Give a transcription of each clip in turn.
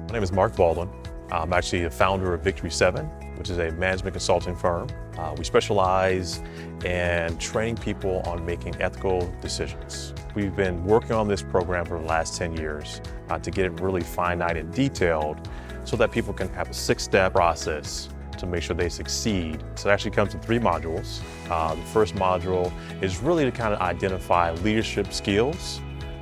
My name is Mark Baldwin. I'm actually the founder of Victory 7, which is a management consulting firm. We specialize in training people on making ethical decisions. We've been working on this program for the last 10 years to get it really finite and detailed so that people can have a 6-step process to make sure they succeed. So it actually comes in 3 modules. The first module is really to kind of identify leadership skills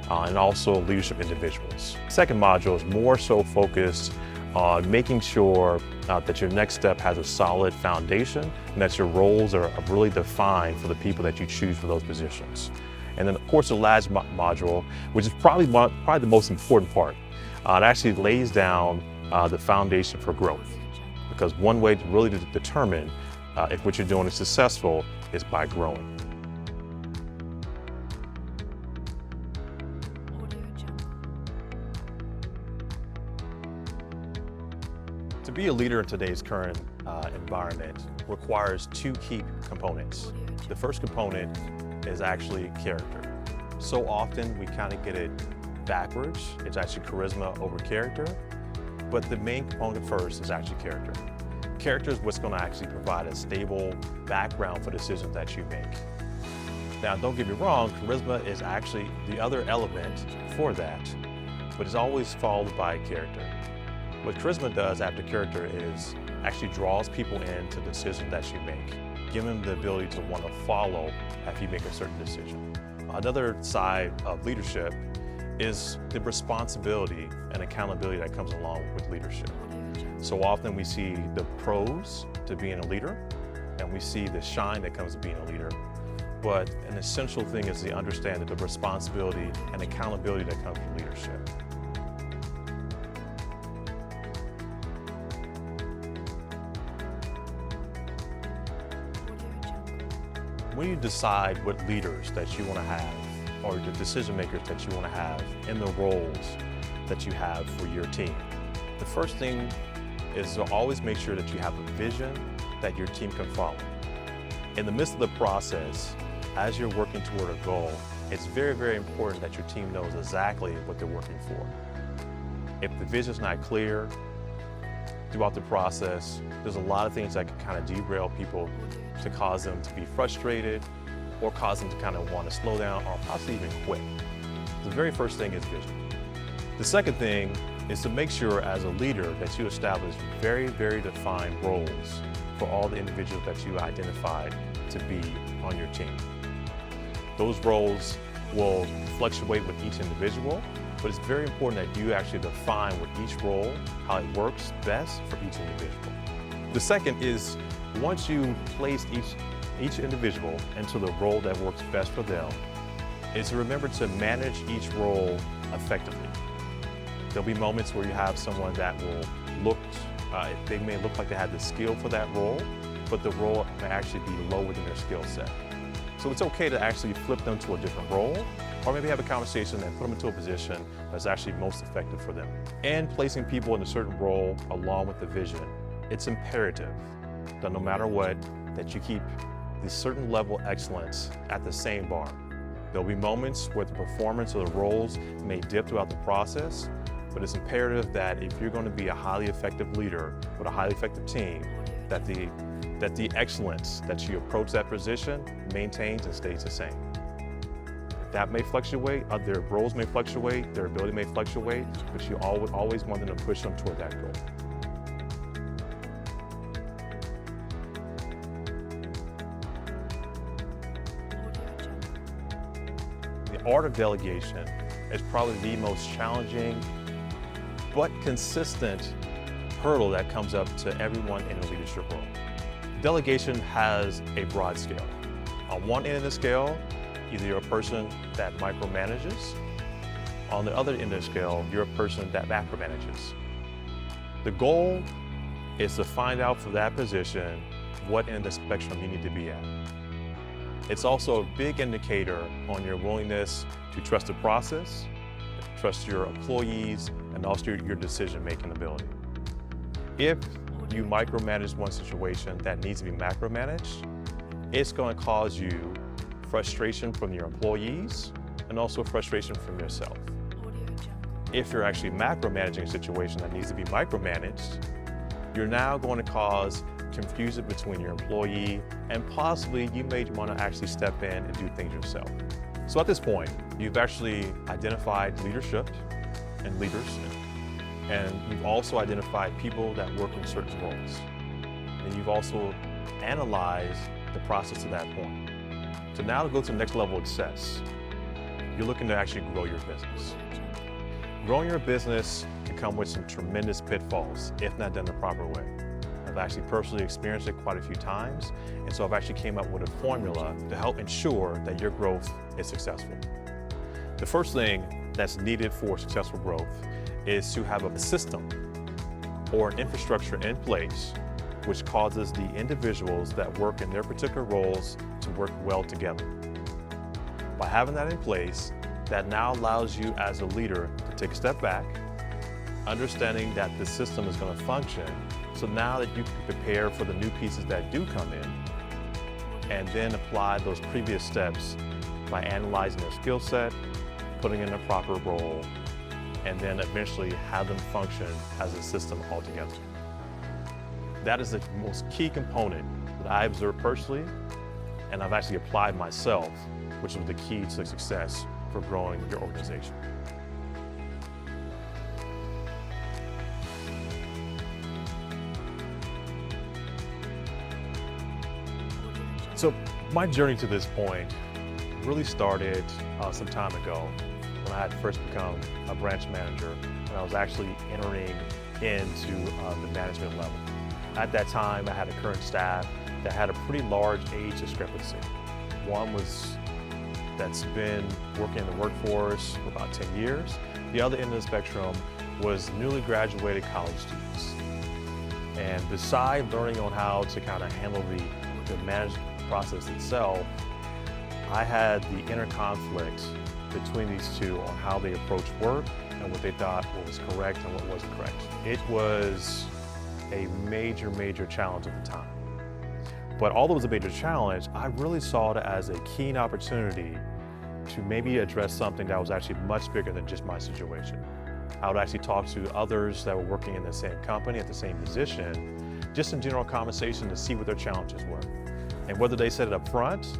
and also leadership individuals. Second module is more so focused on making sure that your next step has a solid foundation and that your roles are really defined for the people that you choose for those positions. And then of course the last module, which is probably the most important part, it actually lays down the foundation for growth. Because one way to really determine if what you're doing is successful is by growing. To be a leader in today's current environment requires 2 key components. The first component is actually character. So often we kind of get it backwards. It's actually charisma over character, but the main component first is actually character. Character is what's going to actually provide a stable background for decisions that you make. Now, don't get me wrong, charisma is actually the other element for that, but it's always followed by character. What charisma does after character is actually draws people into the decision that you make, giving them the ability to want to follow after you make a certain decision. Another side of leadership is the responsibility and accountability that comes along with leadership. So often we see the pros to being a leader, and we see the shine that comes to being a leader. But an essential thing is to understand the responsibility and accountability that comes from leadership. When you decide what leaders that you want to have, or the decision makers that you want to have in the roles that you have for your team, the first thing is to always make sure that you have a vision that your team can follow. In the midst of the process, as you're working toward a goal, it's very, very important that your team knows exactly what they're working for. If the vision's not clear throughout the process, there's a lot of things that can kind of derail people to cause them to be frustrated or cause them to kind of want to slow down or possibly even quit. The very first thing is vision. The second thing is to make sure as a leader that you establish very, very defined roles for all the individuals that you identified to be on your team. Those roles will fluctuate with each individual, but it's very important that you actually define with each role how it works best for each individual. The second is once you place each individual into the role that works best for them, is to remember to manage each role effectively. There'll be moments where you have someone that will they may look like they have the skill for that role, but the role may actually be lower than their skill set. So it's okay to actually flip them to a different role, or maybe have a conversation and put them into a position that's actually most effective for them. And placing people in a certain role along with the vision, it's imperative that no matter what, that you keep the certain level of excellence at the same bar. There'll be moments where the performance of the roles may dip throughout the process, but it's imperative that if you're going to be a highly effective leader with a highly effective team, that the excellence that you approach that position maintains and stays the same. That may fluctuate, their roles may fluctuate, their ability may fluctuate, but you always want them to push them toward that goal. The art of delegation is probably the most challenging but consistent hurdle that comes up to everyone in a leadership role. Delegation has a broad scale. On one end of the scale, either you're a person that micromanages. On the other end of the scale, you're a person that macromanages. The goal is to find out for that position what end of the spectrum you need to be at. It's also a big indicator on your willingness to trust the process, trust your employees, and also your decision-making ability. If you micromanage one situation that needs to be macromanaged, it's going to cause you frustration from your employees and also frustration from yourself. if you're actually macromanaging a situation that needs to be micromanaged, you're now going to cause confusion between your employee, and possibly you may want to actually step in and do things yourself. So at this point, you've actually identified leadership and leaders, and you've also identified people that work in certain roles. And you've also analyzed the process to that point. So now to go to the next level of success, you're looking to actually grow your business. Growing your business can come with some tremendous pitfalls if not done the proper way. I've actually personally experienced it quite a few times, and so I've actually came up with a formula to help ensure that your growth is successful. The first thing that's needed for successful growth is to have a system or an infrastructure in place which causes the individuals that work in their particular roles to work well together. By having that in place, that now allows you as a leader to take a step back, understanding that the system is going to function, so now that you can prepare for the new pieces that do come in, and then apply those previous steps by analyzing their skill set, putting in a proper role, and then eventually have them function as a system altogether. That is the most key component that I observed personally, and I've actually applied myself, which was the key to success for growing your organization. So my journey to this point really started some time ago when I had first become a branch manager, when I was actually entering into the management level. At that time, I had a current staff that had a pretty large age discrepancy. One was that's been working in the workforce for about 10 years. The other end of the spectrum was newly graduated college students. And besides learning on how to kind of handle the management process itself, I had the inner conflict between these two on how they approach work and what they thought was correct and what wasn't correct. It was a major, major challenge at the time. But although it was a major challenge, I really saw it as a keen opportunity to maybe address something that was actually much bigger than just my situation. I would actually talk to others that were working in the same company at the same position, just in general conversation to see what their challenges were. And whether they said it up front,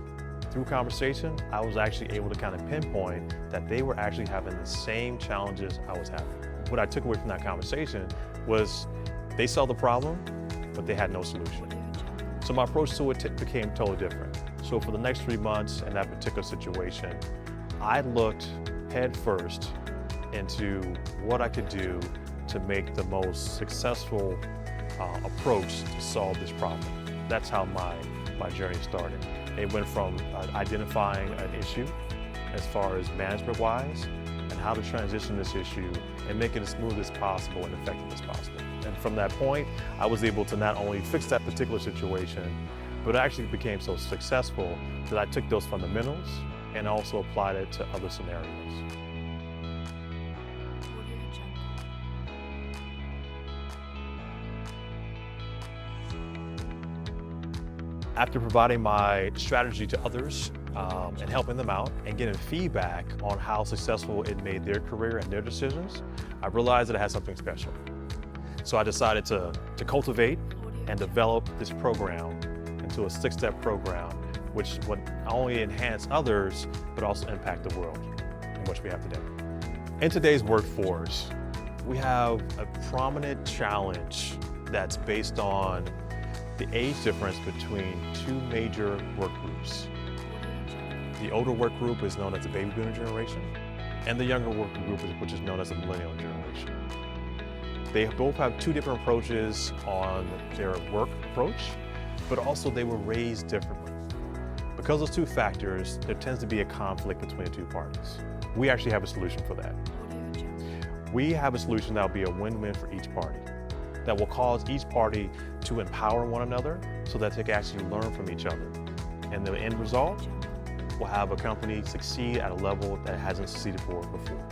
through conversation, I was actually able to kind of pinpoint that they were actually having the same challenges I was having. What I took away from that conversation was they saw the problem, but they had no solution. So my approach to it became totally different. So for the next 3 months in that particular situation, I looked head first into what I could do to make the most successful approach to solve this problem. That's how my journey started. It went from identifying an issue as far as management-wise and how to transition this issue and make it as smooth as possible and effective as possible. And from that point, I was able to not only fix that particular situation, but it actually became so successful that I took those fundamentals and also applied it to other scenarios. After providing my strategy to others and helping them out and getting feedback on how successful it made their career and their decisions, I realized that I had something special. So I decided to cultivate and develop this program into a 6-step program, which would not only enhance others, but also impact the world in which we have today. In today's workforce, we have a prominent challenge that's based on the age difference between 2 major work groups. The older work group is known as the baby boomer generation, and the younger work group, which is known as the millennial generation. They both have 2 different approaches on their work approach, but also they were raised differently. Because of those 2 factors, there tends to be a conflict between the 2 parties. We actually have a solution for that. We have a solution that will be a win-win for each party, that will cause each party to empower one another so that they can actually learn from each other. And the end result will have a company succeed at a level that it hasn't succeeded for before.